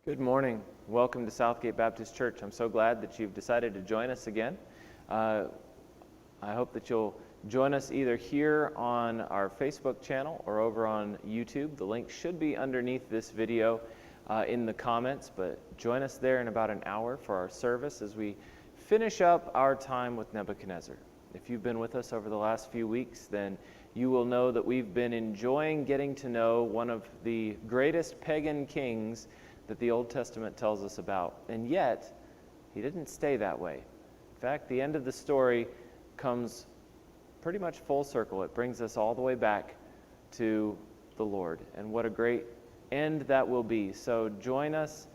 Good morning. Welcome to Southgate Baptist Church. I'm so glad that you've decided to join us again. I hope that you'll join us either here on our Facebook channel or over on YouTube. The link should be underneath this video in the comments, but join us there in about an hour for our service as we finish up our time with Nebuchadnezzar. If you've been with us over the last few weeks, then you will know that we've been enjoying getting to know one of the greatest pagan kings that the Old Testament tells us about. And yet, he didn't stay that way. In fact, the end of the story comes pretty much full circle. It brings us all the way back to the Lord. And what a great end that will be. So join us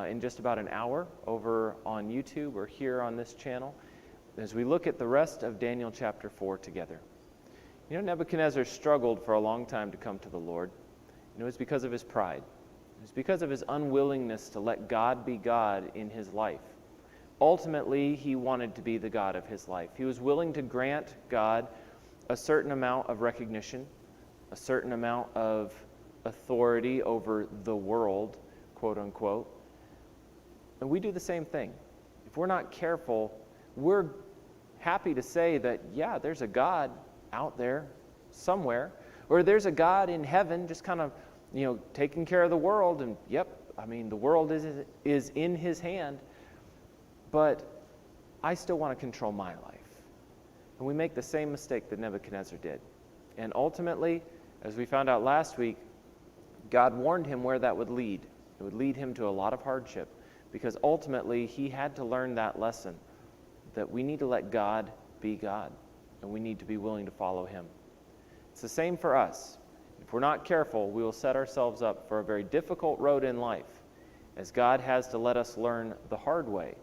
in just about an hour over on YouTube or here on this channel as we look at the rest of Daniel chapter 4 together. You know, Nebuchadnezzar struggled for a long time to come to the Lord. And it was because of his pride. It was because of his unwillingness to let God be God in his life. Ultimately, he wanted to be the God of his life. He was willing to grant God a certain amount of recognition, a certain amount of authority over the world, quote unquote. And we do the same thing. If we're not careful, we're happy to say that, yeah, there's a God out there somewhere, or there's a God in heaven just kind of taking care of the world, and the world is in his hand, but I still want to control my life. And we make the same mistake that Nebuchadnezzar did. And ultimately, as we found out last week, God warned him where that would lead. It would lead him to a lot of hardship, because ultimately he had to learn that lesson, that we need to let God be God, and we need to be willing to follow him. It's the same for us. If we're not careful, we will set ourselves up for a very difficult road in life, as God has to let us learn the hard way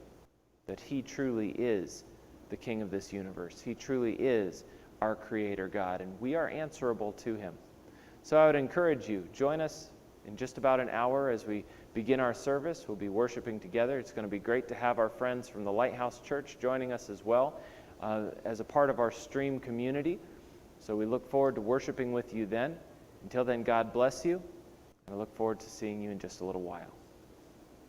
that he truly is the King of this universe. He truly is our Creator God, and we are answerable to him. So I would encourage you, join us in just about an hour as we begin our service. We'll be worshiping together. It's going to be great to have our friends from the Lighthouse Church joining us as well as a part of our stream community. So we look forward to worshiping with you then. Until then, God bless you, and I look forward to seeing you in just a little while.